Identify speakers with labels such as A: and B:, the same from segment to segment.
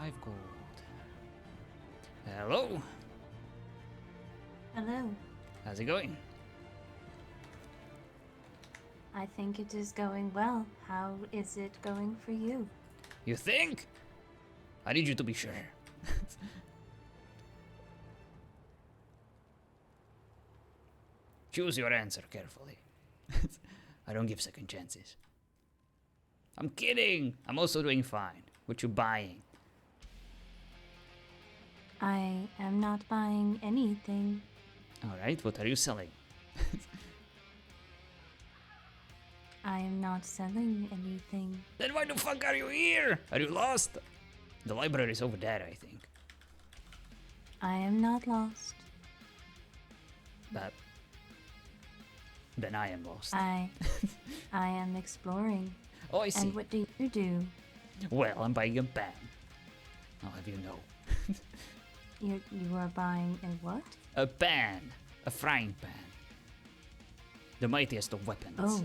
A: 5 gold. Hello?
B: Hello.
A: How's it going?
B: I think it is going well. How is it going for you?
A: You think? I need you to be sure. Choose your answer carefully. I don't give second chances. I'm kidding! I'm also doing fine. What you buying?
B: I am not buying anything.
A: Alright, what are you selling?
B: I am not selling anything.
A: Then why the fuck are you here? Are you lost? The library is over there, I think.
B: I am not lost.
A: But then I am lost.
B: I am exploring.
A: Oh, I see.
B: And what do you do?
A: Well, I'm buying a pan. I'll have you know.
B: You are buying a what?
A: A pan. A frying pan. The mightiest of weapons.
B: Oh.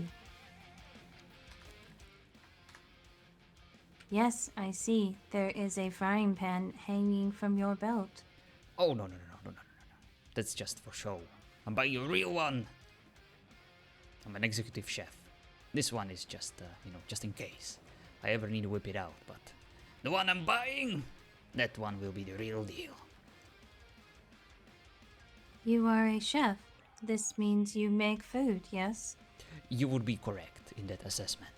B: Yes, I see. There is a frying pan hanging from your belt.
A: Oh, no. That's just for show. I'm buying a real one. I'm an executive chef. This one is just, just in case I ever need to whip it out, but the one I'm buying, that one will be the real deal.
B: You are a chef. This means you make food, yes?
A: You would be correct in that assessment.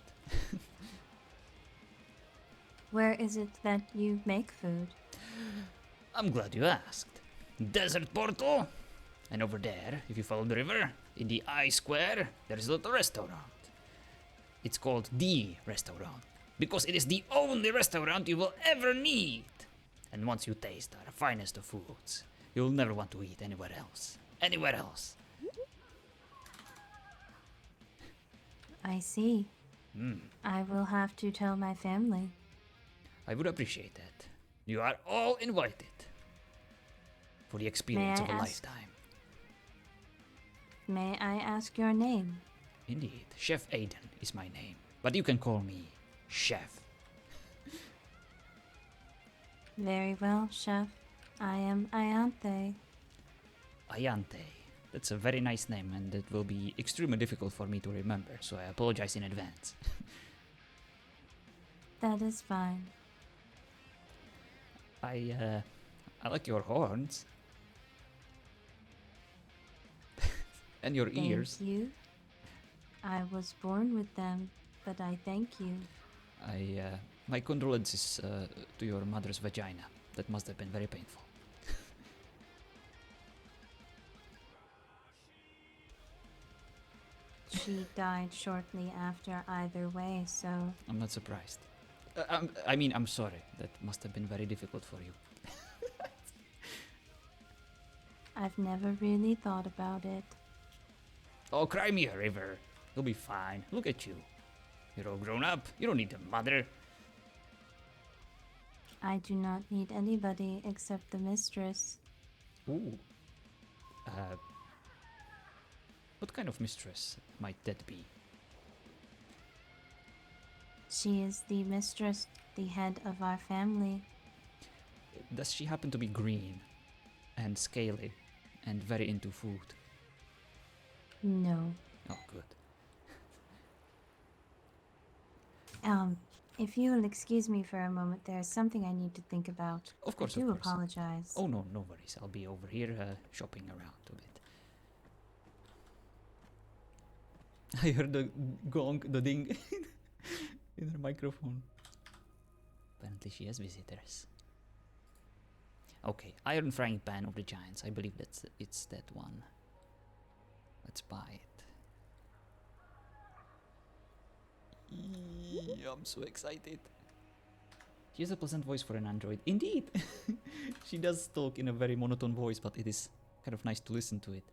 B: Where is it that you make food?
A: I'm glad you asked. Desert Portal. And over there, if you follow the river, in the I square, there's a little restaurant. It's called The Restaurant, because it is the only restaurant you will ever need. And once you taste our finest of foods, you'll never want to eat anywhere else. Anywhere else.
B: I see.
A: Hmm.
B: I will have to tell my family.
A: I would appreciate that. You are all invited for the experience of a lifetime.
B: May I ask your name?
A: Indeed, Chef Aiden is my name, but you can call me Chef.
B: Very well, chef. I am Ianthe.
A: Ianthe. That's a very nice name, and it will be extremely difficult for me to remember, so I apologize in advance.
B: That is fine.
A: I like your horns. And your ears.
B: Thank you. I was born with them, but I thank you.
A: My condolences to your mother's vagina. That must have been very painful.
B: She died shortly after either way, so...
A: I'm not surprised. I'm sorry. That must have been very difficult for you.
B: I've never really thought about it.
A: Oh, cry me a river. You'll be fine. Look at you. You're all grown up. You don't need a mother.
B: I do not need anybody except the mistress.
A: Ooh. What kind of mistress might that be?
B: She is the mistress, the head of our family.
A: Does she happen to be green and scaly and very into food?
B: No.
A: Oh, good.
B: If you'll excuse me for a moment, there's something I need to think about.
A: Of course,
B: I do
A: of course.
B: apologize.
A: Oh, no worries. I'll be over here shopping around a bit. I heard the gong, the ding in her microphone. Apparently she has visitors. Okay, Iron Frying Pan of the Giants. I believe it's that one. Let's buy it. I'm so excited. She has a pleasant voice for an android. Indeed! She does talk in a very monotone voice, but it is kind of nice to listen to it.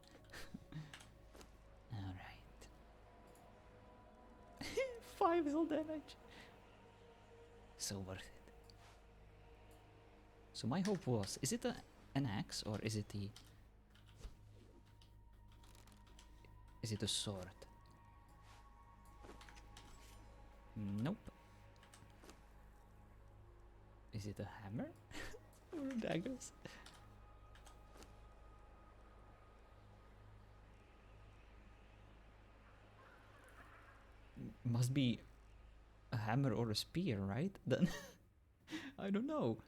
A: Alright. 5 health damage. So worth it. So my hope was, is it an axe or is it a sword? Nope. Is it a hammer? Or daggers? Must be a hammer or a spear, right? Then I don't know.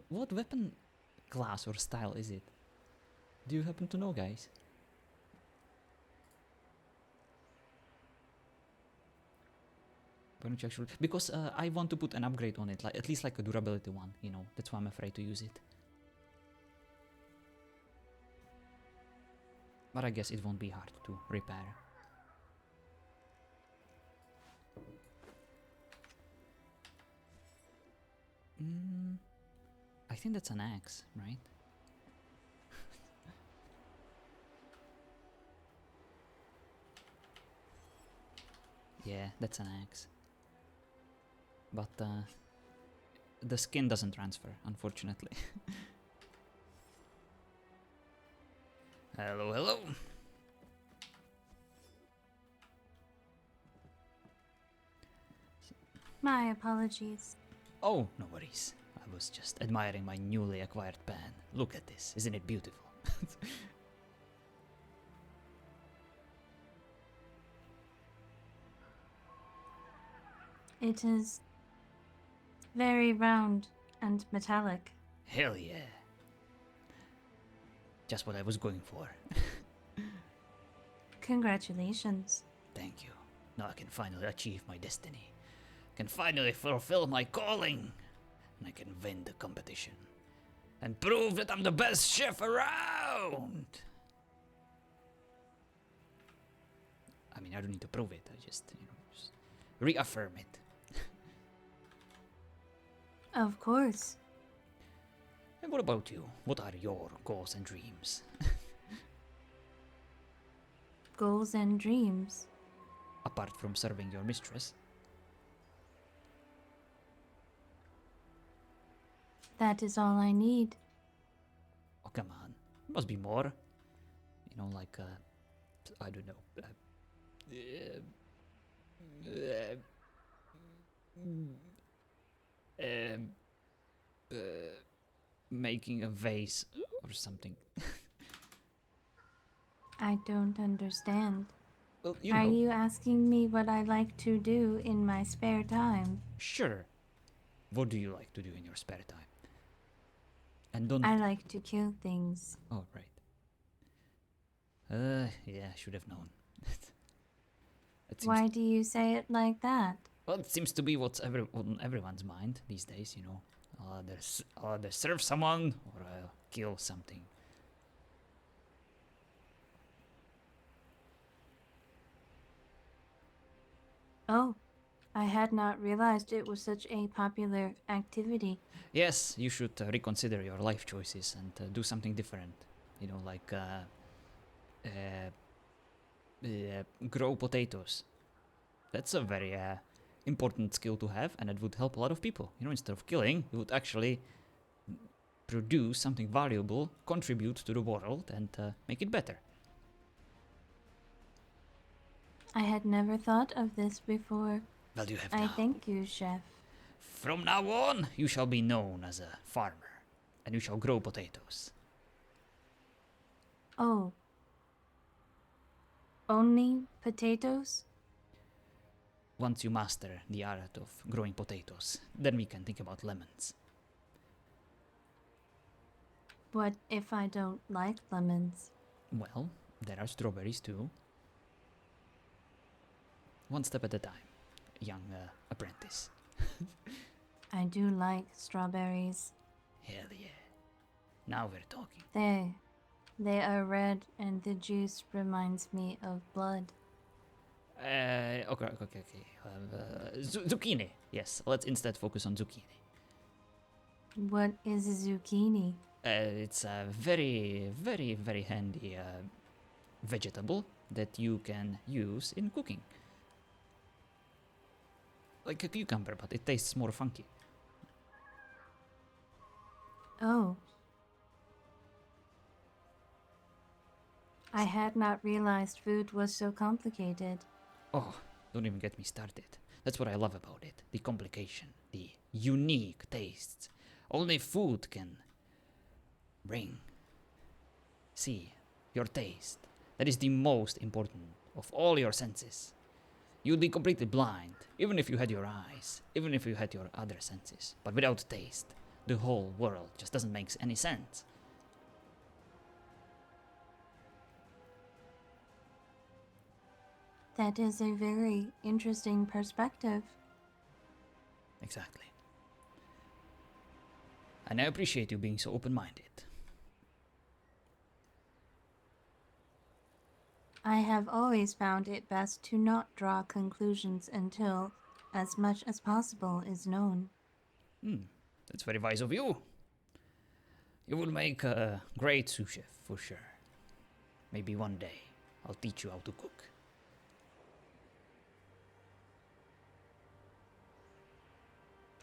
A: What weapon class or style is it? Do you happen to know, guys? Why don't you actually? Because I want to put an upgrade on it, like at least like a durability one. You know, that's why I'm afraid to use it. But I guess it won't be hard to repair. I think that's an axe, right? Yeah, that's an axe. But the skin doesn't transfer, unfortunately. Hello, hello.
B: My apologies.
A: Oh, no worries. I was just admiring my newly acquired pan. Look at this, isn't it beautiful?
B: It is very round and metallic.
A: Hell yeah. Just what I was going for.
B: Congratulations.
A: Thank you. Now I can finally achieve my destiny. I can finally fulfill my calling. And I can win the competition. And prove that I'm the best chef around! I mean, I don't need to prove it. I just, just reaffirm it.
B: Of course.
A: And what about you? What are your goals and dreams?
B: Goals and dreams.
A: Apart from serving your mistress.
B: That is all I need.
A: Oh, come on. Must be more. You know, like, I don't know. Making a vase or something.
B: I don't understand.
A: Well,
B: Are you asking me what I like to do in my spare time?
A: Sure. What do you like to do in your spare time? And don't.
B: I like to kill things.
A: Oh, right. Yeah, I should have known.
B: Why do you say it like that?
A: Well, it seems to be what's on everyone's mind these days, you know. I'll either serve someone or I'll kill something.
B: Oh, I had not realized it was such a popular activity.
A: Yes, you should reconsider your life choices and do something different. You know, like grow potatoes. That's a very important skill to have, and it would help a lot of people. You know, instead of killing, you would actually produce something valuable, contribute to the world, and make it better.
B: I had never thought of this before.
A: Well, you have
B: I
A: now.
B: thank you, Chef.
A: From now on, you shall be known as a farmer, and you shall grow potatoes.
B: Oh. Only potatoes?
A: Once you master the art of growing potatoes, then we can think about lemons.
B: What if I don't like lemons?
A: Well, there are strawberries too. One step at a time, young apprentice.
B: I do like strawberries.
A: Hell yeah. Now we're talking.
B: They are red and the juice reminds me of blood.
A: Okay. Zucchini. Yes, let's instead focus on zucchini.
B: What is a zucchini?
A: It's a very, very, very handy vegetable that you can use in cooking. Like a cucumber, but it tastes more funky.
B: Oh. I had not realized food was so complicated.
A: Oh, don't even get me started. That's what I love about it. The complication, the unique tastes. Only food can bring. See, your taste. That is the most important of all your senses. You'd be completely blind, even if you had your eyes, even if you had your other senses. But without taste, the whole world just doesn't make any sense.
B: That is a very interesting perspective.
A: Exactly. And I appreciate you being so open-minded.
B: I have always found it best to not draw conclusions until as much as possible is known.
A: That's very wise of you. You will make a great sous chef, for sure. Maybe one day, I'll teach you how to cook.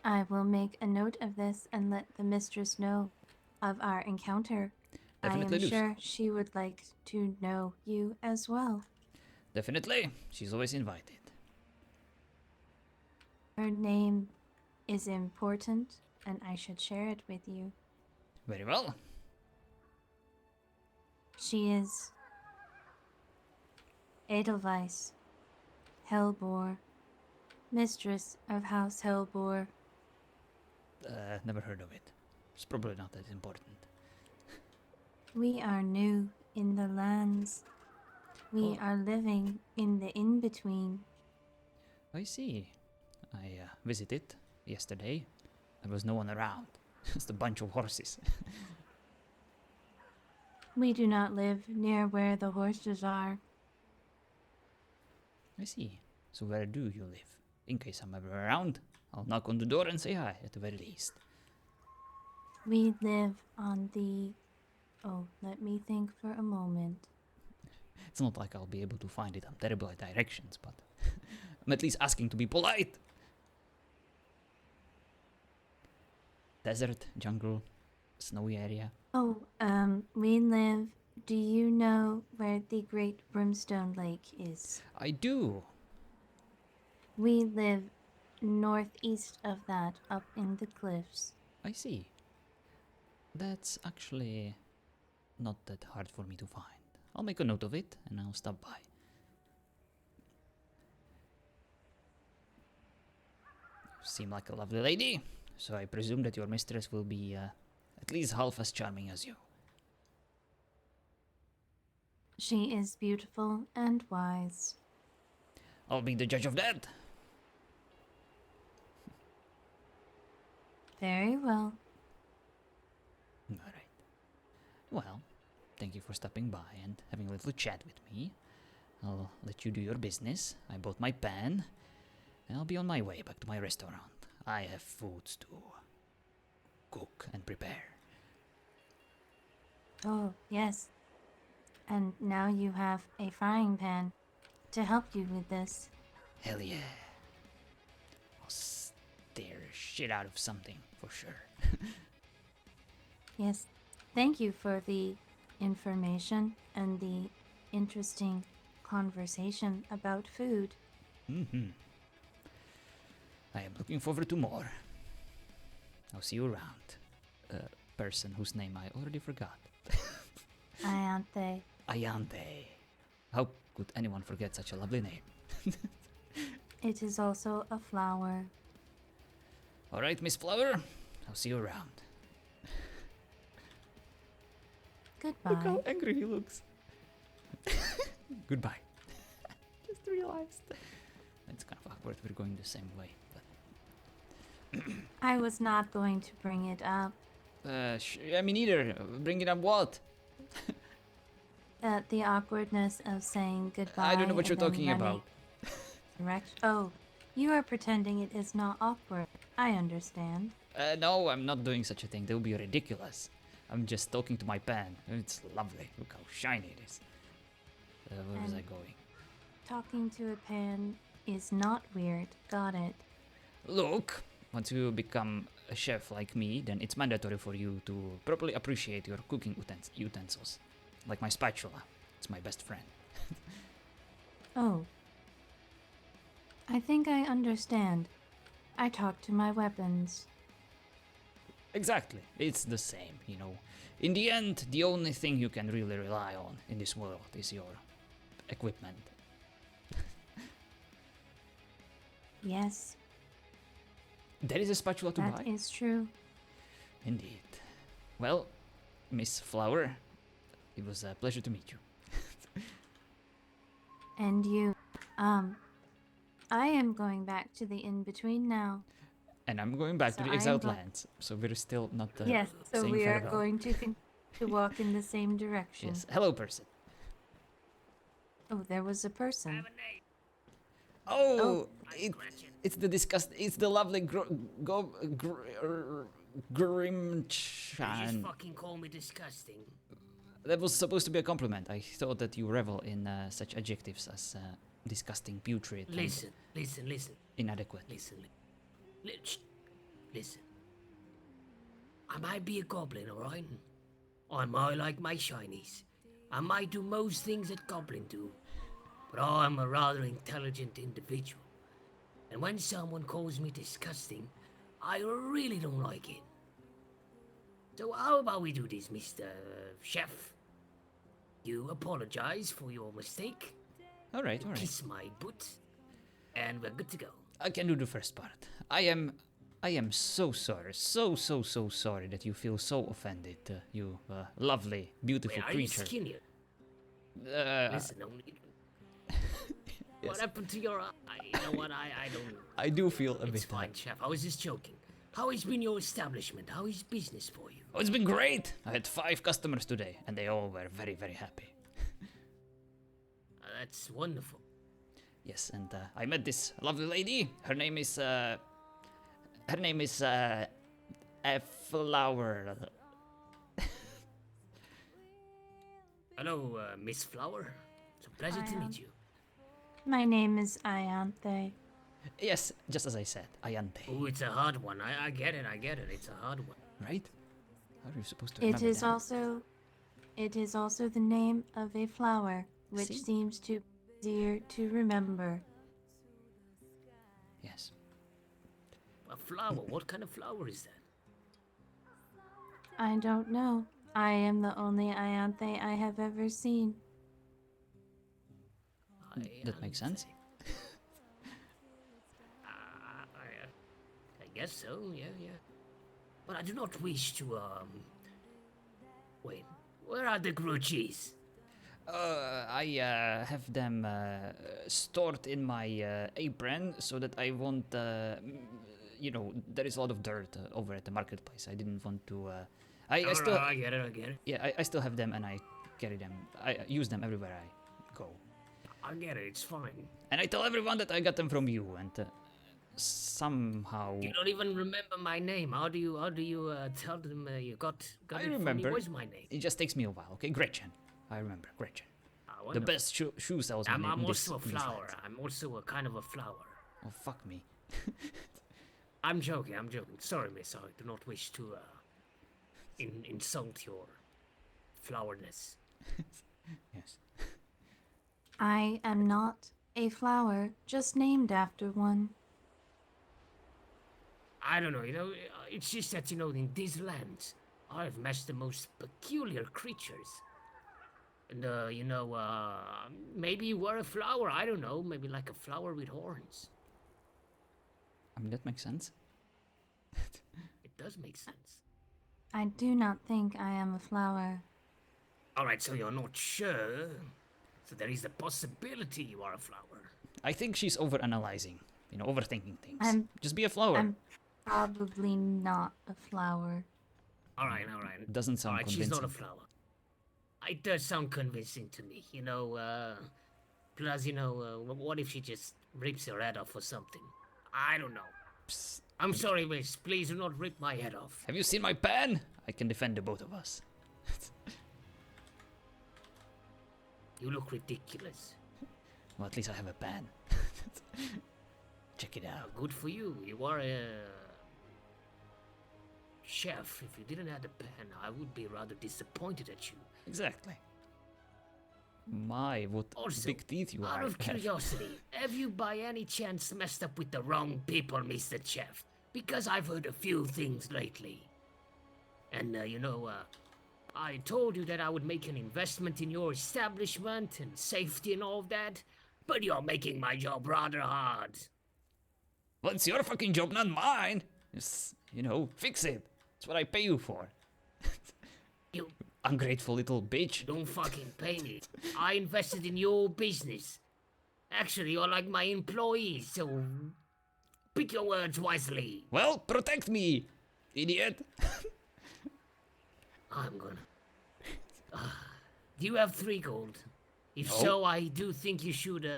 B: I will make a note of this and let the mistress know of our encounter.
A: Definitely
B: I
A: do
B: am
A: so.
B: sure she would like to know you as well.
A: Definitely, she's always invited.
B: Her name is important, and I should share it with you.
A: Very well.
B: She is Edelweiss, Hellbore, mistress of House Hellbore.
A: Never heard of it. It's probably not that important.
B: We are new in the lands. We
A: Oh.
B: are living in the in-between.
A: I see. I visited yesterday. There was no one around. Just a bunch of horses.
B: We do not live near where the horses are.
A: I see. So where do you live? In case I'm ever around, I'll knock on the door and say hi at the very least.
B: We live on the... Oh, let me think for a moment.
A: It's not like I'll be able to find it. I'm terrible at directions, but I'm at least asking to be polite. Desert, jungle, snowy area.
B: Oh, we live... Do you know where the Great Brimstone Lake is?
A: I do.
B: We live northeast of that, up in the cliffs.
A: I see. That's actually not that hard for me to find. I'll make a note of it and I'll stop by. You seem like a lovely lady, so I presume that your mistress will be at least half as charming as you.
B: She is beautiful and wise.
A: I'll be the judge of that.
B: Very well.
A: Alright. Well, thank you for stopping by and having a little chat with me. I'll let you do your business. I bought my pan, and I'll be on my way back to my restaurant. I have foods to cook and prepare.
B: Oh, yes. And now you have a frying pan to help you with this.
A: Hell yeah. I'll stare shit out of something, for sure.
B: Yes. Thank you for the information and the interesting conversation about food.
A: Mm-hmm. I am looking forward to more. I'll see you around. A person whose name I already forgot.
B: Ianthe.
A: Ianthe. How could anyone forget such a lovely name?
B: It is also a flower.
A: Alright, Miss Flower. I'll see you around.
B: Goodbye.
A: Look how angry he looks. Goodbye. Just realized. It's kind of awkward. We're going the same way. But
B: I was not going to bring it up.
A: I mean, neither. Bring it up what?
B: The awkwardness of saying goodbye.
A: I don't know what you're
B: and then
A: talking
B: running
A: about.
B: Oh, you are pretending it is not awkward. I understand.
A: No, I'm not doing such a thing. That would be ridiculous. I'm just talking to my pan. It's lovely. Look how shiny it is. Where was I going?
B: Talking to a pan is not weird. Got it.
A: Look, once you become a chef like me, then it's mandatory for you to properly appreciate your cooking utensils. Like my spatula. It's my best friend.
B: Oh. I think I understand. I talk to my weapons.
A: Exactly. It's the same, you know. In the end, the only thing you can really rely on in this world is your equipment.
B: Yes,
A: There is a spatula to
B: that
A: buy?
B: is true.
A: Indeed. Well, Miss Flower, it was a pleasure to meet you.
B: And you, I am going back to the in-between now.
A: And I'm going back
B: So
A: to the
B: I am
A: Exiled
B: go-
A: Lands, so we're still not
B: Yes, so
A: saying
B: we are
A: farewell.
B: going to walk in the same direction.
A: Yes, hello person.
B: Oh, there was a person.
A: Oh, it's the it's the lovely Grimchan.
C: fucking call me disgusting.
A: That was supposed to be a compliment. I thought that you revel in such adjectives as disgusting, putrid, and
C: Listen.
A: inadequate.
C: Listen. I might be a goblin, alright? I might like my shinies. I might do most things that goblins do. But I'm a rather intelligent individual. And when someone calls me disgusting, I really don't like it. So how about we do this, Mr. Chef? You apologize for your mistake,
A: All right.
C: kiss my butt, and we're good to go.
A: I can do the first part. I am so sorry, so sorry that you feel so offended, you lovely, beautiful
C: Wait, are you
A: creature.
C: skinnier? Listen, what happened to your eye? You know what? I don't.
A: I do feel a
C: It's
A: bit.
C: fine, chef. I was just joking. How has been your establishment? How is business for you?
A: Oh, it's been great. I had 5 customers today, and they all were very happy.
C: That's wonderful.
A: Yes, and I met this lovely lady. Her name is a flower.
C: Hello, Miss Flower. It's a pleasure to meet you.
B: My name is Ianthe.
A: Yes, just as I said, Ianthe.
C: Oh, it's a hard one. I get it. It's a hard one.
A: Right? How are you supposed to
B: It
A: remember
B: is
A: that?
B: also the name of a flower, which
A: See?
B: seems to be easier to remember.
A: Yes.
C: A flower? What kind of flower is that?
B: I don't know. I am the only Ianthe I have ever seen.
A: That makes sense.
C: I guess so. Yeah. But I do not wish to. Wait. Where are the grudges?
A: I have them stored in my apron so that I won't, you know, there is a lot of dirt over at the marketplace. I didn't want to. I still,
C: I get it.
A: yeah, I still have them and I carry them. I use them everywhere I go.
C: I get it. It's fine.
A: And I tell everyone that I got them from you, and somehow
C: You don't even remember my name. How do you tell them you got
A: I
C: it from me?
A: remember.
C: What's my name?
A: It just takes me a while. Okay, Gretchen. I remember Gretchen, the
C: Wonderful.
A: best shoe salesman
C: I'm
A: in this
C: also a
A: these
C: flower.
A: lands.
C: I'm also a kind of a flower.
A: Oh fuck me.
C: I'm joking. Sorry, miss. I do not wish to insult your flowerness.
A: Yes.
B: I am not a flower, just named after one.
C: I don't know. It's just that in these lands, I've met the most peculiar creatures. And maybe you were a flower. I don't know. Maybe like a flower with horns.
A: I mean that makes sense.
C: It does make sense.
B: I do not think I am a flower.
C: All right, so you're not sure. So there is a possibility you are a flower.
A: I think she's overanalyzing, you know, overthinking things. Just be a
C: Oh,
A: flower.
B: I'm probably not a flower.
C: All right.
A: Doesn't sound
C: All right, she's
A: convincing.
C: not a flower. It does sound convincing to me. Plus, what if she just rips her head off or something? I don't know.
A: Psst.
C: I'm sorry, miss. Please do not rip my head off.
A: Have you seen my pen? I can defend the both of us.
C: You look ridiculous.
A: Well, at least I have a pen. Check it out.
C: Good for you. You are a chef. If you didn't have the pen, I would be rather disappointed at you.
A: Exactly. My, what
C: Also,
A: big teeth you
C: out
A: are.
C: of curiosity, have you by any chance messed up with the wrong people, Mr. Chef? Because I've heard a few things lately. And, I told you that I would make an investment in your establishment and safety and all that, but you're making my job rather hard.
A: Well, it's your fucking job, not mine. Just, fix it. That's what I pay you for.
C: You
A: Ungrateful little bitch.
C: don't fucking pay me. I invested in your business. Actually, you're like my employee, so pick your words wisely.
A: Well, protect me, idiot.
C: I'm gonna. Do you have 3 gold? If
A: No.
C: so, I do think you should.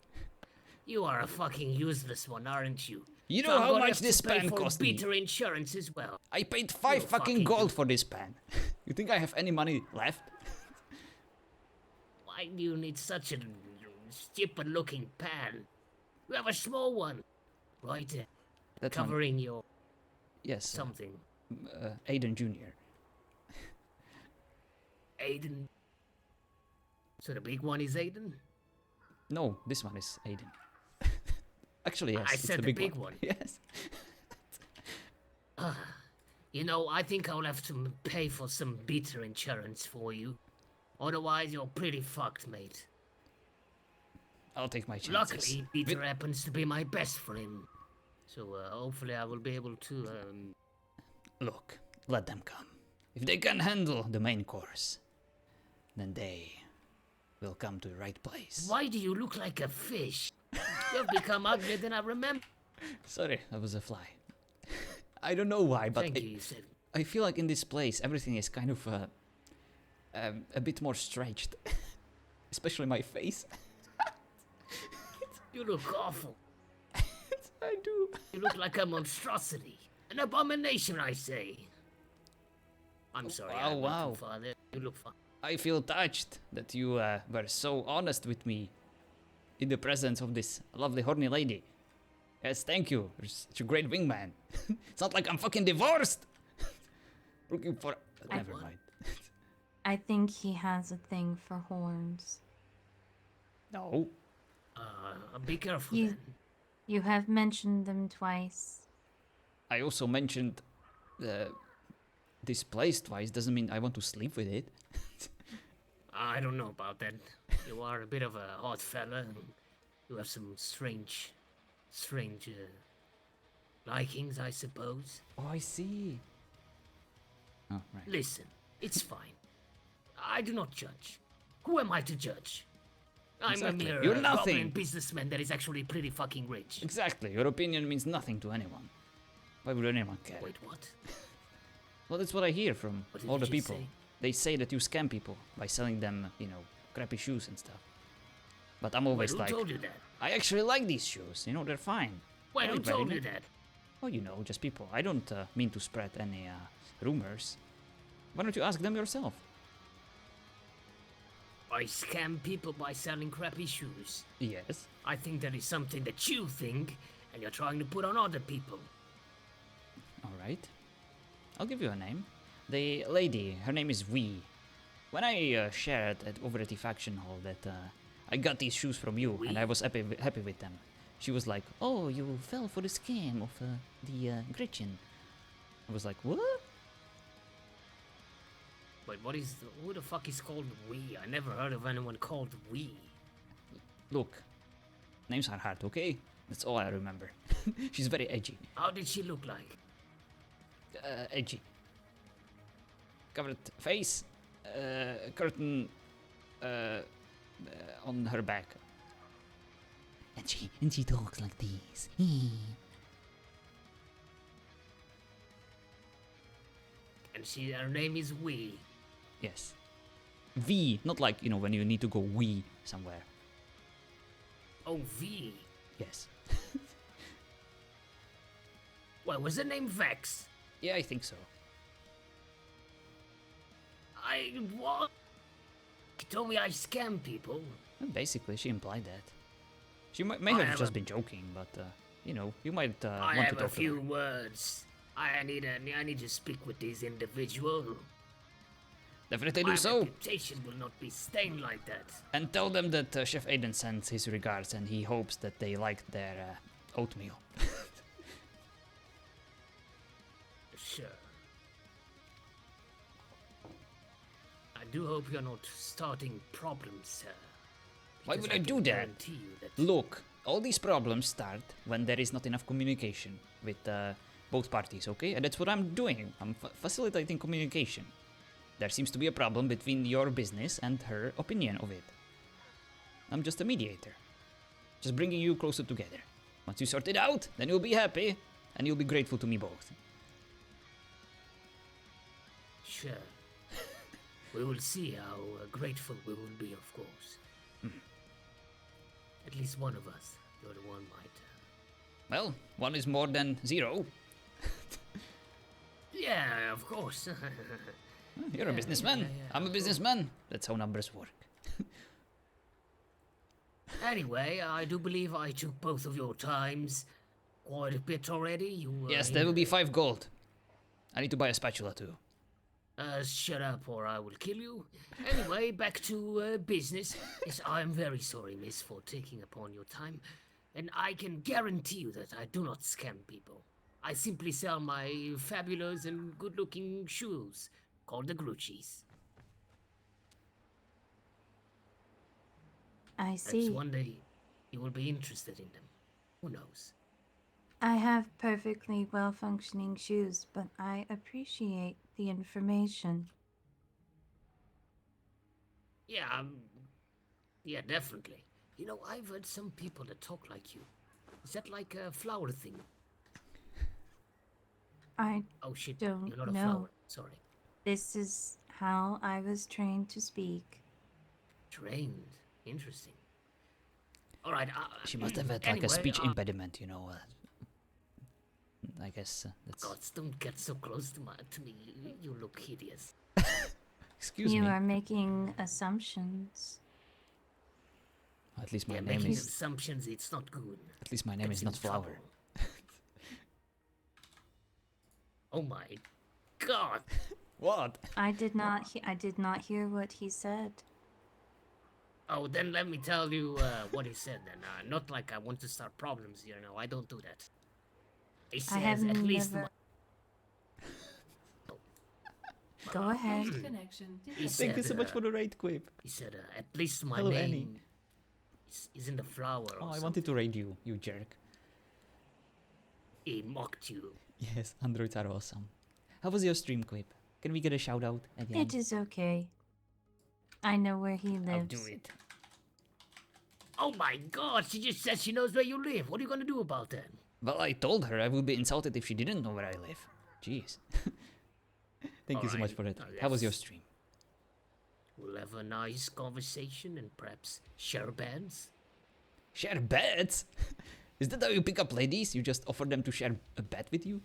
C: You are a fucking useless one, aren't you?
A: You
C: So
A: know
C: I'm
A: how
C: gonna
A: much
C: have to
A: this
C: pay
A: pan
C: for
A: cost me.
C: bitter insurance as well.
A: I paid 5
C: You
A: fucking
C: fucking
A: gold
C: do.
A: for this pan. You think I have any money left?
C: Why do you need such a stupid-looking pan? You have a small one, right there,
A: That one.
C: covering your
A: Yes,
C: something.
A: Aiden Jr.
C: Aiden. So the big one is Aiden?
A: No, this one is Aiden. Actually, yes,
C: I
A: it's
C: said
A: the
C: the
A: big,
C: big one.
A: Yes.
C: I think I'll have to pay for some bitter insurance for you. Otherwise, you're pretty fucked, mate.
A: I'll take my chances.
C: Luckily, Peter happens to be my best friend. So hopefully I will be able to,
A: Look, let them come. If they can handle the main course, then they will come to the right place.
C: Why do you look like a fish? You've become uglier than I remember.
A: Sorry, that was a fly. I don't know why, but
C: Thank you said.
A: I feel like in this place everything is kind of a bit more stretched. Especially my face.
C: You look awful.
A: I do.
C: You look like a monstrosity. An abomination, I say. I'm sorry,
A: Wow,
C: I went
A: wow.
C: too far there. You look fine.
A: I feel touched that you were so honest with me in the presence of this lovely horny lady. Yes, thank you. You're such a great wingman. It's not like I'm fucking divorced. Looking for... Never
C: what?
A: mind.
B: I think he has a thing for horns.
A: No.
C: Be careful
B: You-
C: then.
B: You have mentioned them twice.
A: I also mentioned this place twice. Doesn't mean I want to sleep with it.
C: I don't know about that. You are a bit of a hot fella. And you have some strange likings, I suppose.
A: Oh, I see. Oh, right.
C: Listen, it's fine. I do not judge. Who am I to judge? I'm
A: Exactly.
C: a mere
A: You're
C: goblin
A: nothing.
C: businessman that is actually pretty fucking rich.
A: Exactly. Your opinion means nothing to anyone. Why would anyone care?
C: Wait, what?
A: Well, that's what I hear from
C: What did
A: all
C: you
A: the
C: just
A: people.
C: say?
A: They say that you scam people by selling them, crappy shoes and stuff. But I'm always
C: Who
A: like,
C: told you that?
A: I actually like these shoes. They're fine.
C: Wait, who
A: Not very
C: told you
A: nice.
C: that?
A: Oh, just people. I don't mean to spread any rumors. Why don't you ask them yourself?
C: I scam people by selling crappy shoes.
A: Yes.
C: I think that is something that you think, and you're trying to put on other people.
A: All right. I'll give you a name. The lady, her name is Wee. When I shared over at the faction hall that I got these shoes from you and I was happy with them, she was like, "Oh, you fell for the scam of the Gretchen." I was like, "What?"
C: Wait, who the fuck is called we? I never heard of anyone called we.
A: Look, names are hard, okay? That's all I remember. She's very edgy.
C: How did she look like?
A: Edgy. Covered face, curtain on her back. And she talks like this.
C: And her name is we.
A: Yes. V, not like, when you need to go wee somewhere.
C: Oh, V.
A: Yes.
C: Wait, was her name Vex?
A: Yeah, I think so.
C: What? She told me I scam people.
A: Well, basically, she implied that. She may
C: I
A: have
C: have
A: just
C: a-
A: been joking, but, you might
C: I
A: want to
C: have a
A: talk to
C: few
A: her.
C: words. I need to speak with this individual.
A: Definitely
C: My
A: do so.
C: reputation will not be stained like that.
A: And tell them that Chef Aiden sends his regards and he hopes that they liked their oatmeal.
C: Sure. I do hope you're not starting problems, sir.
A: Why
C: because
A: would I
C: can
A: do that?
C: guarantee you that
A: Look, all these problems start when there is not enough communication with both parties, okay? And that's what I'm doing. I'm facilitating communication. There seems to be a problem between your business and her opinion of it. I'm just a mediator. Just bringing you closer together. Once you sort it out, then you'll be happy, and you'll be grateful to me both.
C: Sure. We will see how grateful we will be, of course. At least one of us. You're the one might.
A: Well, one is more than zero.
C: Yeah, of course.
A: You're a businessman. I'm a businessman. That's how numbers work.
C: Anyway, I do believe I took both of your times quite a bit already. You
A: Yes, there will be 5 gold. I need to buy a spatula too.
C: Shut up or I will kill you. Anyway, back to business. Yes, I am very sorry, miss, for taking upon your time. And I can guarantee you that I do not scam people. I simply sell my fabulous and good-looking shoes called the Grucci's.
B: I
C: Perhaps
B: see.
C: one day you will be interested in them. Who knows?
B: I have perfectly well functioning shoes, but I appreciate the information.
C: Yeah, definitely. You know, I've heard some people that talk like you. Is that like a flower thing?
B: I
C: Oh shit,
B: don't
C: you're not a
B: know.
C: flower. Sorry.
B: This is how I was trained to speak.
C: Trained. Interesting. All right.
A: She must have had like
C: anyway,
A: a speech impediment, you know. I guess that's.
C: Gods, don't get so close to me. You look hideous.
A: Excuse
B: You
A: me.
B: are making assumptions.
A: At least my
C: Yeah,
A: name
C: making
A: is.
C: assumptions, it's not good.
A: At least my name
C: Gets
A: is
C: you
A: not
C: in trouble.
A: Flower.
C: Oh my god.
A: What?
B: I did not hear what he said.
C: Oh, then let me tell you what he said then. Not like I want to start problems here, no, I don't do that. He says
B: have
C: at least
B: never-
C: my,
B: Go ahead.
D: Connection.
C: he
A: Thank you
C: said,
A: so much for the raid, Quip.
C: he said at least my
A: Hello,
C: name
A: Annie.
C: is in the flower or
A: Oh, I
C: something.
A: wanted to raid you, you jerk.
C: He mocked you.
A: Yes, androids are awesome. How was your stream, Quip? Can we get a shout out again?
B: It is okay. I know where he lives.
A: I'll do it.
C: Oh my god, she just said she knows where you live. What are you gonna do about that?
A: Well, I told her I would be insulted if she didn't know where I live. Jeez. Thank you so much
C: Alright,
A: for that.
C: now
A: How was your
C: let's-
A: stream?
C: We'll have a nice conversation and perhaps share bands.
A: Share beds? Is that how you pick up ladies? You just offer them to share a bed with you?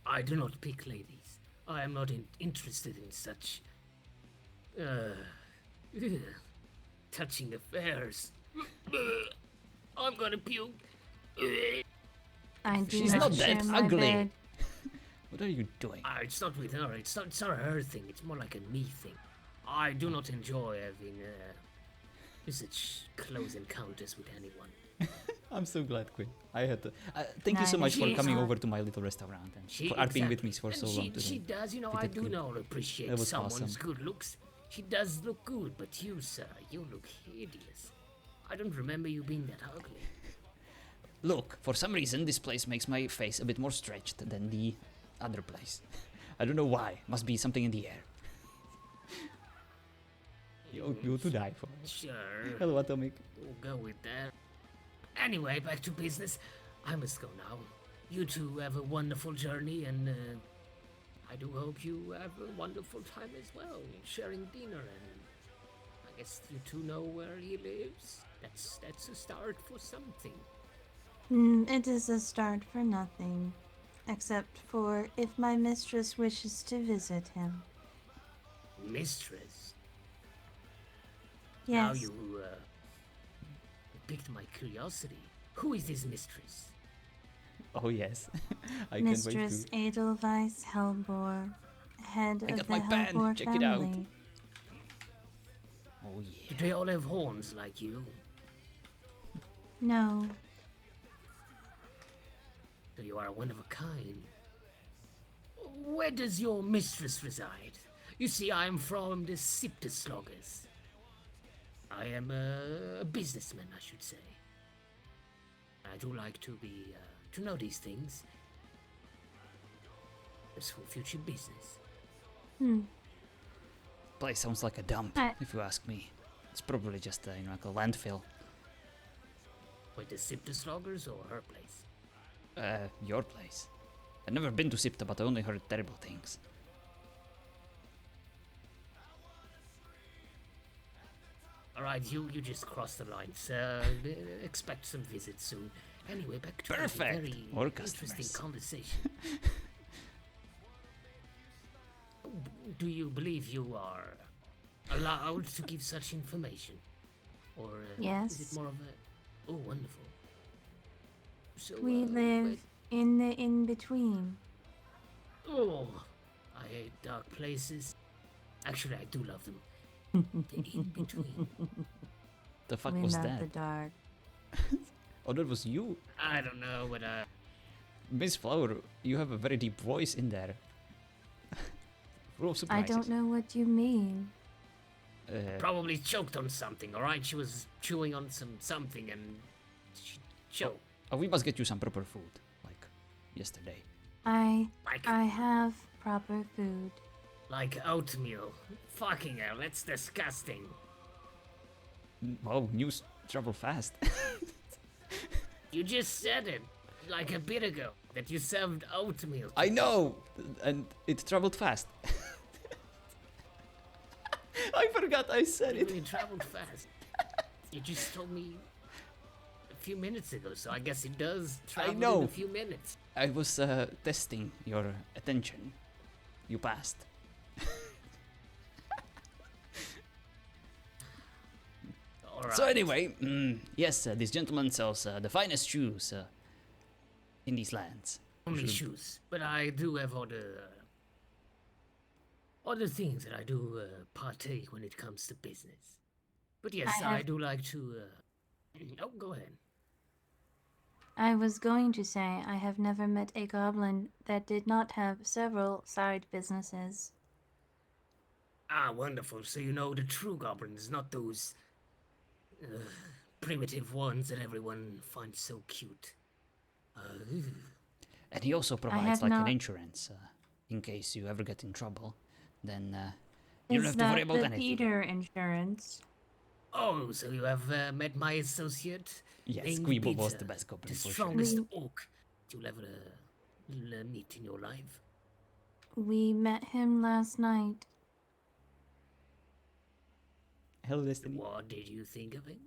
C: I do not pick ladies. I am not interested in such touching affairs. I'm gonna puke.
B: I do
A: She's not
B: share
A: that
B: my
A: ugly.
B: bed.
A: What are you doing?
C: It's not with her. It's not a her thing. It's more like a me thing. I do not enjoy having such close encounters with anyone.
A: I'm so glad, Quinn. I had to. Thank you so
B: Neither
A: much for
C: she
A: coming
C: is.
A: over to my little restaurant and
C: She
A: for RPing with
C: exactly.
A: me for
C: And
A: so
C: she,
A: long today.
C: She does, you know,
A: You
C: I
A: did
C: do
A: good.
C: not appreciate
A: That was
C: someone's
A: awesome.
C: good looks. She does look good, but you, sir, you look hideous. I don't remember you being that ugly.
A: Look, for some reason this place makes my face a bit more stretched than the other place. I don't know why. Must be something in the air. You to die for.
C: Sure.
A: Hello, Atomic.
C: We'll go with that. Anyway, back to business. I must go now. You two have a wonderful journey, and I do hope you have a wonderful time as well, sharing dinner. And I guess you two know where he lives. That's a start for something.
B: It is a start for nothing, except for if my mistress wishes to visit him.
C: Mistress.
B: Yes.
C: Now you piqued my curiosity. Who is this mistress?
A: Oh yes, I
B: Mistress
A: can't wait to.
B: Edelweiss Hellbore head
A: I
B: of
A: got
B: the
A: my pen.
B: Helvor
A: Check it out.
B: family.
A: Oh
C: Do
A: yeah.
C: they all have horns like you?
B: No,
C: So you are one of a kind. Where does your mistress reside? You see, I am from the Siptersloggers. I am a businessman, I should say. I do like to to know these things. It's for future business.
A: Place sounds like a dump, if you ask me. It's probably just like a landfill.
C: Wait, the Siptersloggers or her place?
A: Your place. I've never been to Sipta, but I only heard terrible things.
C: Alright, you just crossed the lines. Expect some visits soon. Anyway, back to the
A: Perfect.
C: very
A: More
C: interesting
A: customers.
C: conversation. Do you believe you are allowed to give such information? Or is
B: Yes.
C: it more of a... Oh, wonderful. So,
B: we live in the in-between.
C: Oh, I hate dark places. Actually, I do love them. The in-between.
A: The fuck
B: We're
A: was
B: not
A: that?
B: the dark.
A: Oh, that was you.
C: I don't know, but
A: Miss Flower, you have a very deep voice in there. Full of
B: I
A: surprises.
B: don't know what you mean.
C: probably choked on something, alright? She was chewing on something and she choked.
A: We must get you some proper food, like yesterday.
C: Like
B: I have proper food.
C: like oatmeal. Fucking hell, that's disgusting.
A: Wow, news travel fast.
C: You just said it like a bit ago that you served oatmeal.
A: I know, and it traveled fast. I forgot I said
C: It
A: it.
C: really traveled fast. You just told me a few minutes ago, so I guess it does travel in
A: know.
C: a few minutes.
A: I was testing your attention. You passed.
C: Alright.
A: So anyway, yes, this gentleman sells the finest shoes in these lands.
C: Only shoes, but I do have other things that I do partake when it comes to business. But yes, I do like to. Oh, go ahead.
B: I was going to say I have never met a goblin that did not have several side businesses.
C: Ah, wonderful. So you know the true goblins, not those primitive ones that everyone finds so cute.
A: And he also provides
B: have
A: like an
B: not-
A: insurance in case you ever get in trouble. Then you don't
B: Is
A: have to worry
B: that
A: about
B: the
A: anything.
B: Peter insurance?
C: Oh, so you have met my associate?
A: Yes,
C: named
A: Squeeble was
C: Peter,
A: the best goblin
C: the
A: for sure.
C: strongest orc you'll ever meet in your life.
B: We met him last night.
A: Hello, Destiny.
C: What did you think of him?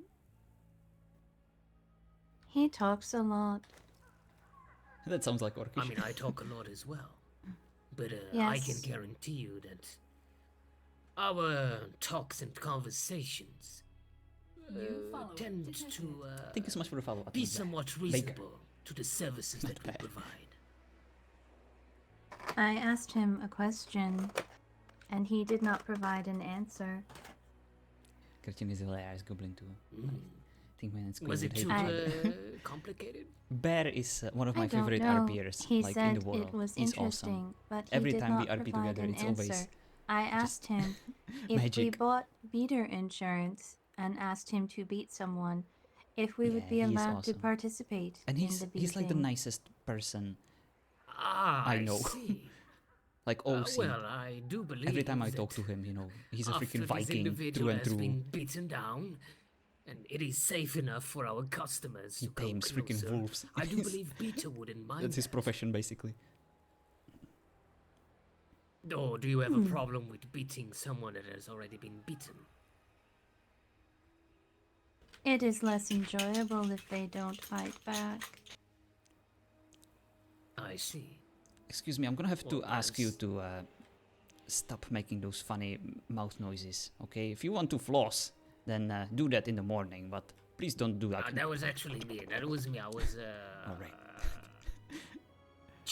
B: He talks a lot.
A: That sounds like Orcish.
C: I mean, I talk a lot as well. But I can
B: Yes.
C: guarantee you that our talks and conversations tend to
A: Thank you so much for the follow up.
C: be somewhat reasonable to the services that we provide.
B: I asked him a question, and he did not provide an answer.
A: Christian is hilarious goblin too. I think man, it's
C: Was it
A: hate
C: too
A: goblin.
C: complicated?
A: Bear is one of my
B: I don't
A: favorite
B: know.
A: RPers,
B: He
A: like
B: said
A: in the world.
B: it was
A: He's
B: interesting,
A: awesome.
B: but he
A: Every
B: did
A: time we
B: not
A: RP
B: provide
A: together,
B: an
A: it's
B: answer.
A: always
B: I asked him if we
A: magic.
B: bought beater insurance and asked him to beat someone, if we would
A: Yeah,
B: be
A: he's
B: allowed to
A: awesome.
B: participate
A: And
B: in the beating.
A: he's like the nicest person,
C: Ah,
A: I know.
C: see.
A: like OC.
C: Well, I do believe
A: Every time I
C: that
A: talk to him, you know, he's a
C: after
A: freaking
C: this
A: Viking
C: individual
A: through and
C: has
A: through.
C: been beaten down, and it is safe enough for our customers
A: He
C: to come
A: tames freaking
C: closer,
A: wolves.
C: I do believe Peter wouldn't mind
A: That's his
C: that.
A: profession, basically.
C: Or do you have a problem with beating someone that has already been beaten?
B: It is less enjoyable if they don't fight back.
C: I see.
A: Excuse me, I'm gonna have to
C: Well,
A: ask you
C: nice.
A: to stop making those funny mouth noises, okay? If you want to floss, then do that in the morning, but please don't do that.
C: That was actually me. That was me. I was
A: Alright.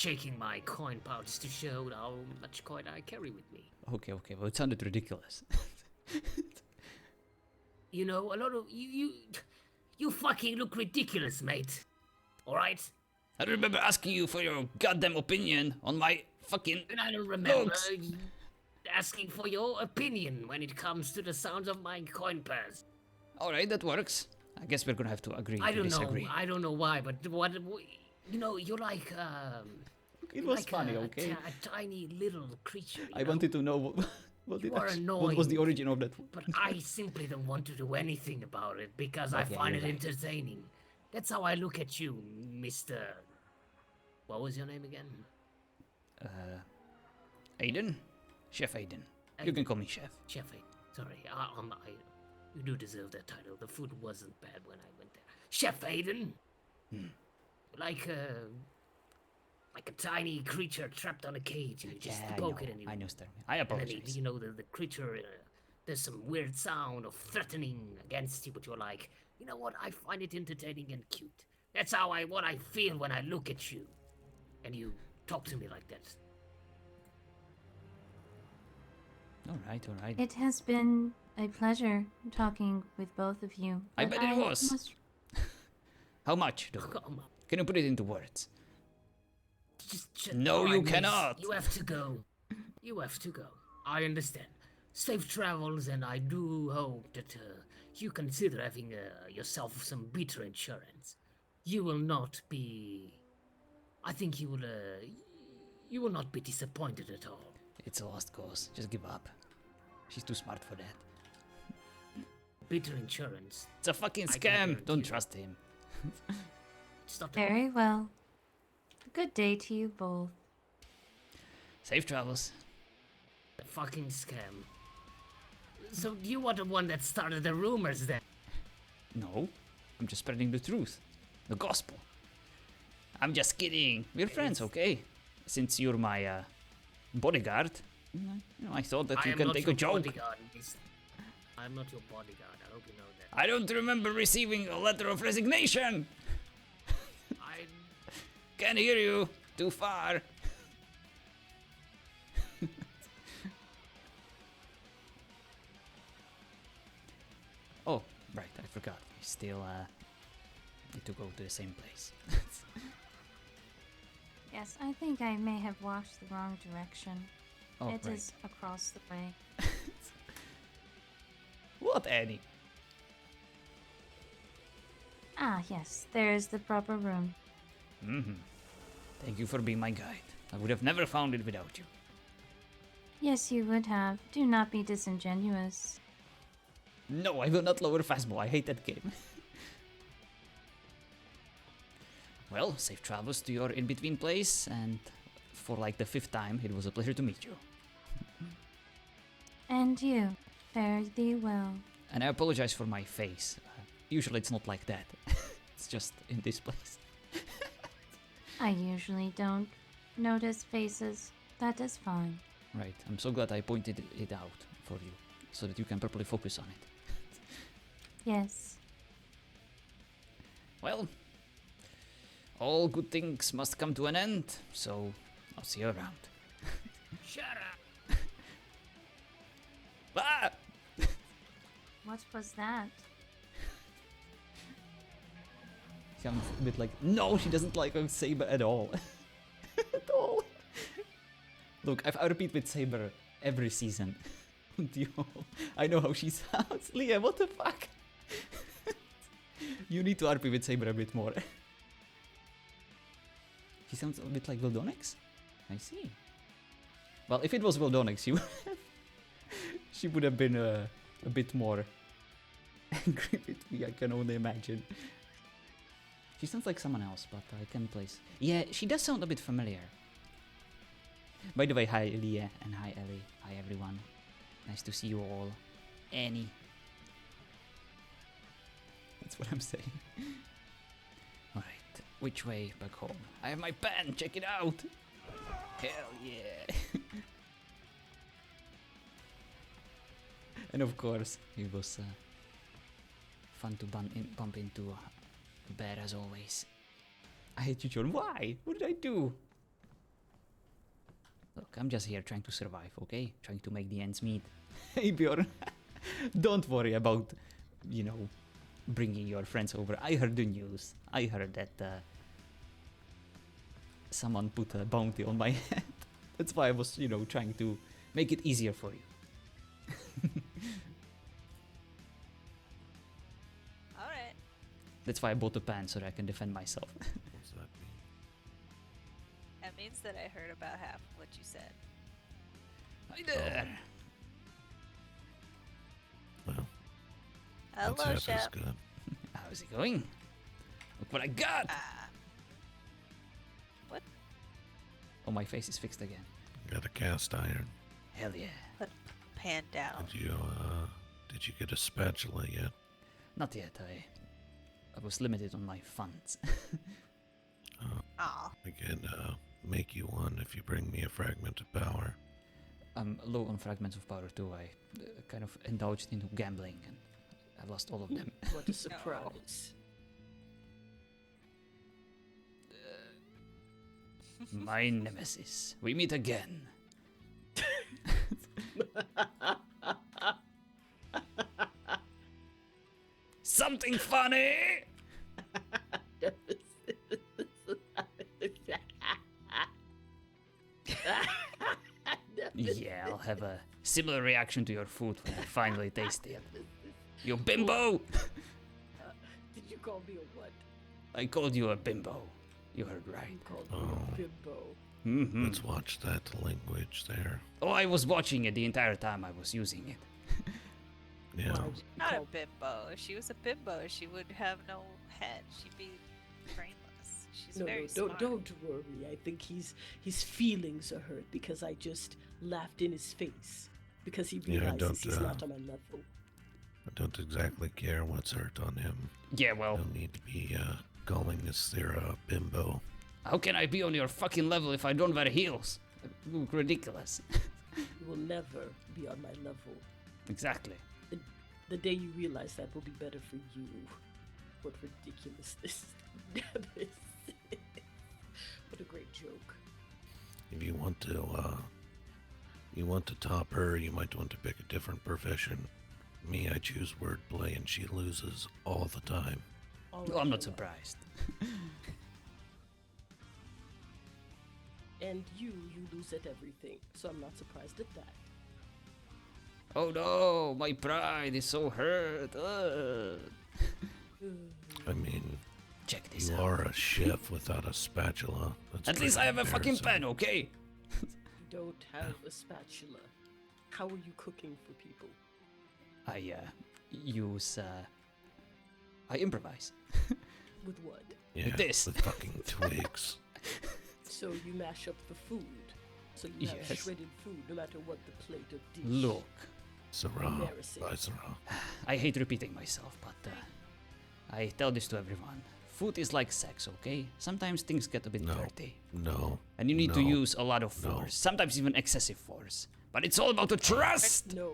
C: shaking my coin pouch to show how much coin I carry with me.
A: Okay, well, it sounded ridiculous.
C: You know, a lot of you fucking look ridiculous, mate. All right?
A: I remember asking you for your goddamn opinion on my fucking
C: And I don't remember
A: looks.
C: asking for your opinion when it comes to the sounds of my coin purse.
A: Alright, that works. I guess we're gonna have to agree
C: I
A: to
C: don't know.
A: disagree.
C: I don't know why, but you know, you're like
A: It
C: you're
A: was
C: like
A: funny, okay?
C: a tiny little creature.
A: I wanted to know what
C: You are
A: what was the
C: annoying.
A: origin of that.
C: But I simply don't want to do anything about it because I
A: Okay,
C: find it
A: you're right.
C: entertaining. That's how I look at you, Mr. What was your name again?
A: Aiden? Chef Aiden. You can call me Chef.
C: Chef Aiden. Sorry, you do deserve that title. The food wasn't bad when I went there. Chef Aiden? Like a tiny creature trapped on a cage and you just poke it and you...
A: I know, Sterling. I
C: And then,
A: apologize.
C: you know, the creature, there's some weird sound of threatening against you, but you're like, you know what, I find it entertaining and cute. That's what I feel when I look at you. And you talk to me like that.
A: Alright.
B: It has been a pleasure talking with both of you.
A: I
B: but
A: bet it was.
B: must-
A: How much, though?
C: Come on.
A: Can you put it into words?
C: Just
A: No, you
C: miss.
A: cannot.
C: You have to go. You have to go. I understand. Safe travels, and I do hope that you consider having yourself some better insurance. You will not be... I think you will not be disappointed at all.
A: It's a lost cause. Just give up. She's too smart for that.
C: Better insurance.
A: It's a fucking
C: I can
A: scam.
C: guarantee
A: Don't
C: you.
A: trust him.
C: It's not
B: Very well. Good day to you both.
A: Safe travels.
C: a fucking scam. So you are the one that started the rumors then?
A: No, I'm just spreading the truth. The gospel. I'm just kidding. We're friends, okay? Since you're my bodyguard, you know, I thought that
C: I
A: you
C: am
A: can
C: not
A: take
C: your
A: a joke.
C: bodyguard. I'm not your bodyguard. I hope you know that.
A: I don't remember receiving a letter of resignation.
C: I
A: Can't hear you. Too far. Oh, right, I forgot. We still need to go to the same place.
B: Yes, I think I may have walked the wrong direction.
A: Oh,
B: It is
A: right.
B: across the way.
A: What, Annie?
B: Ah, yes, there is the proper room.
A: Thank you for being my guide. I would have never found it without you.
B: Yes, you would have. Do not be disingenuous.
A: No, I will not lower fastball. I hate that game. Well, safe travels to your in-between place, and for like the 5th time, it was a pleasure to meet you.
B: And you, fare thee well.
A: And I apologize for my face. Usually it's not like that. It's just in this place.
B: I usually don't notice faces. That is fine.
A: Right, I'm so glad I pointed it out for you, so that you can properly focus on it.
B: Yes.
A: Well, all good things must come to an end, so I'll see you around.
C: shut up.
A: Ah!
B: What was that?
A: Sounds a bit like, no, she doesn't like Saber at all. At all. Look, I've RP'd with Saber every season. I know how she sounds. Leah, what the fuck? You need to RP with Saber a bit more. She sounds a bit like Wildonix? I see. Well, if it was Wildonix, she would have been a bit more angry with me, I can only imagine. She sounds like someone else, but I can place. Yeah, she does sound a bit familiar. By the way, hi Leah and hi Ellie. Hi everyone. Nice to see you all. Annie. That's what I'm saying. Alright, which way back home? I have my pen, check it out! Hell yeah! And of course, it was fun to bump into a bear as always. I hate you, John. Why? What did I do? Look, I'm just here trying to survive, okay? Trying to make the ends meet. Hey, Bjorn. Don't worry about, bringing your friends over. I heard the news. I heard that someone put a bounty on my head. That's why I was, trying to make it easier for you.
D: Alright.
A: That's why I bought a pen so that I can defend myself.
E: What's that mean?
D: That means that I heard about half of what you said.
A: Hi there.
E: Well,
D: Hello,
E: that's half as
D: Chef.
E: good.
A: How's it going? Look what I got.
D: What?
A: Oh, my face is fixed again.
E: Got a cast iron.
A: Hell yeah.
D: Put pan down.
E: Did you get a spatula yet?
A: Not yet. I was limited on my funds.
D: Aw.
E: I can make you one if you bring me a fragment of power.
A: I'm low on fragments of power too. I kind of indulged into gambling and I lost all of them.
F: What a surprise.
A: My nemesis. We meet again. Something funny. Yeah, I'll have a similar reaction to your food when I finally taste it. You bimbo!
F: Did you call me a what?
A: I called you a bimbo. You heard right.
F: You called me
E: Oh.
F: a bimbo.
A: Mm-hmm.
E: Let's watch that language there.
A: Oh, I was watching it the entire time I was using it.
E: Yeah.
F: Why would you
D: Not a
F: call-
D: bimbo. If she was a bimbo, she would have no head. She'd be brainless. She's
F: No,
D: very
F: no,
D: smart.
F: don't worry. I think his feelings are hurt because I just laughed in his face because he
E: Yeah,
F: realizes he's
E: don't,
F: not on my level.
E: I don't exactly care what's hurt on him.
A: Yeah, well,
E: No need to be calling this there a bimbo.
A: how can I be on your fucking level if I don't wear heels? Ridiculous.
F: You will never be on my level.
A: Exactly.
F: The day you realize that will be better for you. What ridiculousness. What a great joke.
E: If you want to top her, you might want to pick a different profession. Me, I choose wordplay and she loses all the time.
F: All
A: Well, I'm not
F: right,
A: surprised.
F: And you lose at everything, so I'm not surprised at that.
A: Oh no, my pride is so hurt.
E: I mean,
A: Check this
E: you
A: out.
E: are a chef without a spatula. That's
A: At least I have a
E: pretty
A: fucking
E: embarrassing.
A: pen, okay?
F: You don't have a spatula. How are you cooking for people?
A: I use I improvise.
F: With what?
E: Yeah,
A: this.
E: with fucking twigs.
F: So you mash up the food. So you have
A: Yes.
F: shredded food no matter what the plate or dish.
A: Look,
E: Sarah,
F: Embarrassing.
E: by Sarah.
A: I hate repeating myself, but I tell this to everyone. Food is like sex, okay? Sometimes things get a bit
E: No.
A: dirty.
E: No.
A: And you need to
E: no,
A: use a lot of
E: No.
A: force, sometimes even excessive force. But it's all about the trust!
F: No.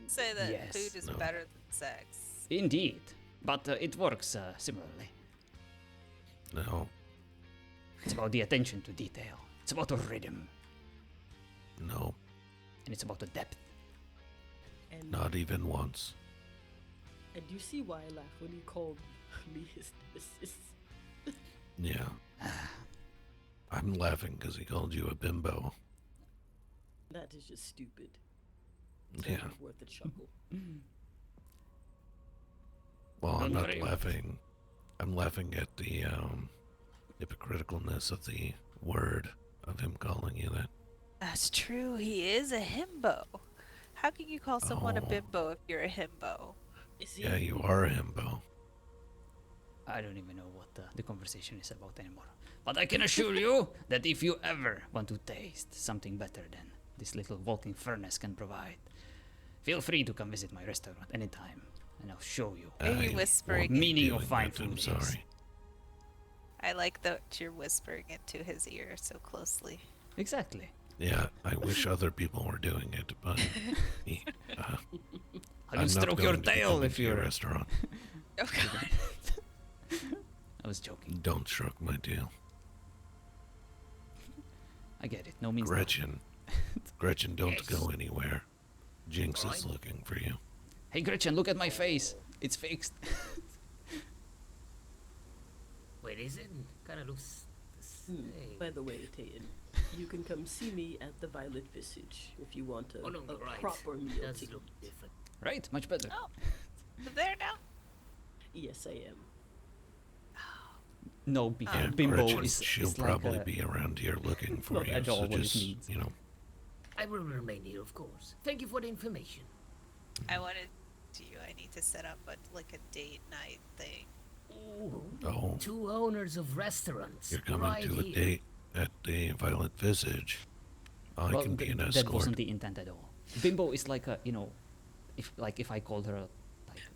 D: Say that
A: Yes.
D: food is
E: No.
D: better than sex.
A: Indeed. But it works similarly.
E: No.
A: It's about the attention to detail. It's about the rhythm.
E: No.
A: And it's about the depth.
F: And,
E: Not even once.
F: and you see why I laughed when he called me his nemesis.
E: Yeah. I'm laughing because he called you a bimbo.
F: That is just stupid. It's
E: Yeah.
F: not worth a chuckle.
E: Well, I'm
A: Don't
E: not
A: worry.
E: laughing. I'm laughing at the hypocriticalness of the word of him calling you that.
D: That's true. He is a himbo. How can you call someone a
E: Oh.
D: bimbo if you're a himbo?
F: Is he?
E: Yeah, you are a himbo.
A: I don't even know what the conversation is about anymore. But I can assure you that if you ever want to taste something better than this little walking furnace can provide, feel free to come visit my restaurant anytime, and I'll show you.
D: Are you
E: I
D: whispering
E: won't be
A: Meaning of
E: doing
A: fine
E: that, I'm
A: food is.
E: sorry.
D: I like that you're whispering into his ear so closely.
A: Exactly.
E: Yeah, I wish other people were doing it, but me,
A: I
E: I'm
A: can
E: not
A: stroke your
E: going to be
A: tail
E: coming
A: if
E: to your
A: you're.
E: restaurant.
D: Oh god.
A: I was joking.
E: Don't stroke my tail.
A: I get it. No means no.
E: Gretchen. Gretchen, don't
C: Yes.
E: go anywhere. Jinx is
C: Alright.
E: looking for you.
A: Hey Gretchen, look at my face. It's fixed.
C: Wait, is it? Kind of looks the same.
F: By the way, Tayan, you can come see me at the Violet Visage if you want
C: Oh no,
F: a
C: right.
F: proper meal
C: Does
F: ticket.
C: look different.
A: Right, much better.
D: Oh, you're there now.
F: Yes, I am.
A: No,
E: Yeah,
A: bimbo
E: Gretchen,
A: is
E: she'll
A: is like
E: probably
A: a,
E: be around here looking for
A: not
E: you.
A: at all
E: So
A: what it
E: just,
A: means.
E: you know,
C: I will remain here, of course. Thank you for the information.
D: I wanted to. I need to set up a date night thing.
C: Ooh,
E: oh,
C: 2 owners of restaurants.
E: you're coming
C: right
E: to a
C: here.
E: date at the Violet Visage. I
A: well,
E: can be an
A: that
E: escort.
A: wasn't the intent at all. Bimbo is like a, if I called her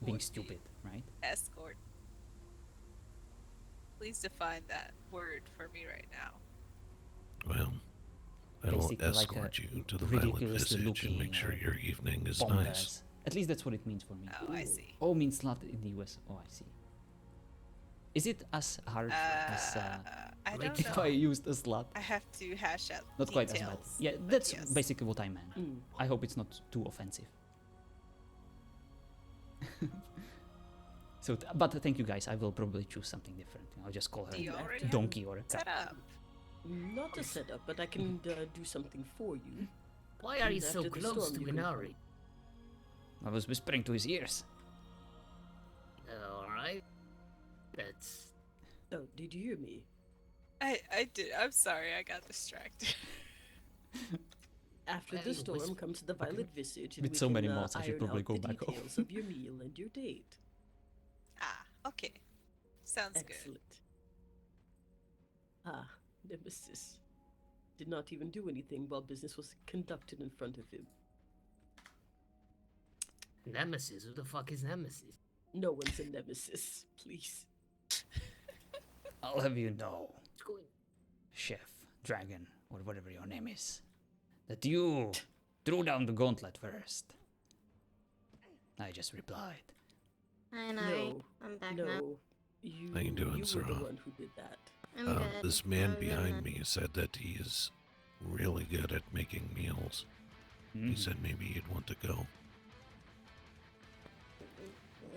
A: being stupid, right?
D: Escort. Please define that word for me right now.
E: Well, I will
A: Basically like a
E: escort you to the Violet
A: ridiculously
E: Visage and
A: looking,
E: make sure your evening is
A: Bombas.
E: nice.
A: At least that's what it means for me.
D: Oh, I see.
A: Oh means slut in the US. Oh, I see. Is it as hard as
D: I don't
A: if
D: know.
A: I used a slut?
D: I have to hash out
A: Not quite as bad.
D: details,
A: Yeah,
D: but
A: that's
D: yes.
A: basically what I meant.
F: Mm.
A: I hope it's not too offensive. So, but thank you guys. I will probably choose something different. I'll just call her
D: Do you already
A: a donkey or a
D: set
A: cat.
D: up?
F: Not a setup, but I can do something for you.
C: Why are you
F: After
C: so
F: the
C: close
F: storm,
C: to
F: you can-
C: Inari?
A: I was whispering to his ears.
C: Alright. That's...
F: Oh, did you hear me?
D: I did. I'm sorry. I got distracted.
F: After
C: Well,
F: the
C: you
F: storm
C: whisper.
F: comes the Violet Visage, and
A: With
F: we
A: so
F: can,
A: many mods, I should
F: iron
A: probably
F: out
A: go
F: the
A: back home.
F: details of your meal and your date.
D: Okay. Sounds good.
F: Excellent. Ah, Nemesis. Did not even do anything while business was conducted in front of him.
C: Nemesis? Who the fuck is Nemesis?
F: No one's a nemesis, please.
A: I'll have you know,
C: What's going...
A: Chef, Dragon, or whatever your name is, that you threw down the gauntlet first. I just replied.
G: I know.
F: No,
G: I'm back
F: no.
G: now.
F: You,
E: How you doing,
F: you were
E: Sarah?
F: the one who did that.
G: I'm good.
E: This man
G: I'm
E: behind
G: good.
E: me said that he is really good at making meals. He
A: Mhm.
E: said maybe you'd want to go.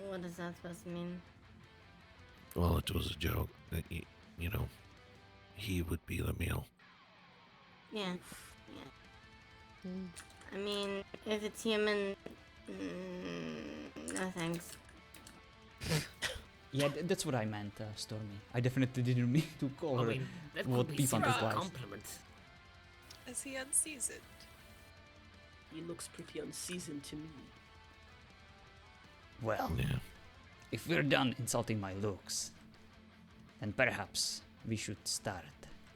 G: What is that supposed to mean?
E: Well, it was a joke that you know, he would be the meal.
G: Yeah. I mean, if it's human, no thanks.
A: Yeah, that's what I meant, Stormy. I definitely didn't mean to call
C: I
A: her.
C: mean, that
A: what
C: could be
A: P-Funk
C: seen as
A: is
C: a
A: like.
C: compliment.
D: Is he unseasoned?
F: He looks pretty unseasoned to me.
A: Well,
E: Yeah.
A: if we're done insulting my looks, then perhaps we should start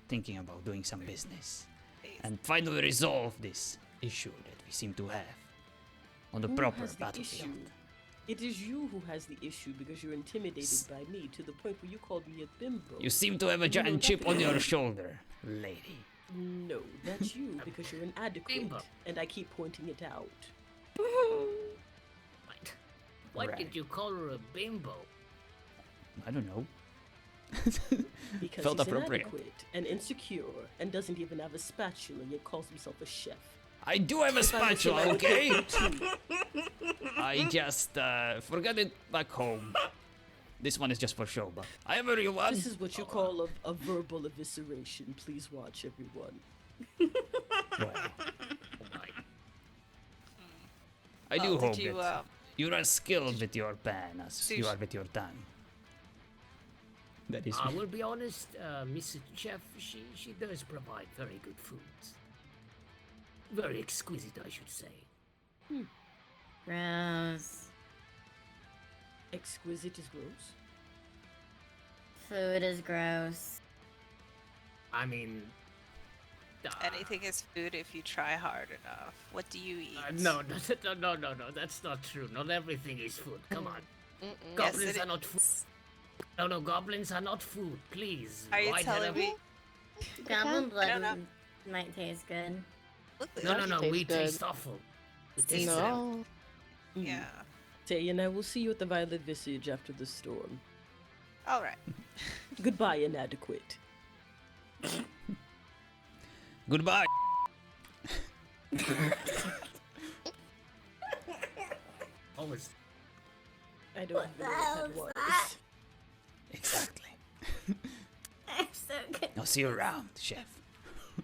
A: thinking about doing some business
D: Please.
A: and finally resolve this issue that we seem to have on the
F: Who
A: proper
F: has the
A: battlefield.
F: issue? It is you who has the issue because you're intimidated by me to the point where you called me a bimbo.
A: You seem to have a
F: You know
A: giant chip on
F: nothing.
A: your shoulder, lady.
F: No, that's you because you're inadequate,
C: Bimbo.
F: and I keep pointing it out.
C: Why
A: Right.
C: did you call her a bimbo?
A: I don't know.
F: Because
A: Felt
F: he's
A: appropriate.
F: inadequate and insecure and doesn't even have a spatula, yet calls himself a chef.
A: I do have a
F: If I was him,
A: spatula,
F: I would
A: okay?
F: hate you too.
A: I just forgot it back home. This one is just for show, but I have a real one.
F: This is what you call a verbal evisceration. Please watch, everyone.
A: Well,
C: Oh my.
A: I do
D: Oh,
A: hope
D: did you,
A: that you are skilled with your pen as
D: So
A: you
D: you
A: are with your tongue. That is
C: I will be honest, Mrs. Chef, she does provide very good foods. Very exquisite, I should say.
G: Gross.
F: Exquisite is gross.
G: Food is gross.
C: I mean...
D: anything is food if you try hard enough. What do you eat?
C: no, that's not true. Not everything is food. Come on.
D: Yes,
C: Goblins
D: it
C: are not food. No, goblins are not food. Please.
D: Are you
C: Why
D: telling
C: did I-
D: me?
G: Goblin
D: I don't know.
G: blood might taste good.
D: Look,
C: No, we
H: Tastes
C: taste awful. We taste
H: No.
D: Yeah.
F: Tay and I will see you at the Violet Visage after the storm.
D: All right.
F: Goodbye, inadequate.
A: Goodbye.
C: Always.
F: I don't even know what that was.
A: Exactly.
G: I'm so good.
A: I'll see you around, chef.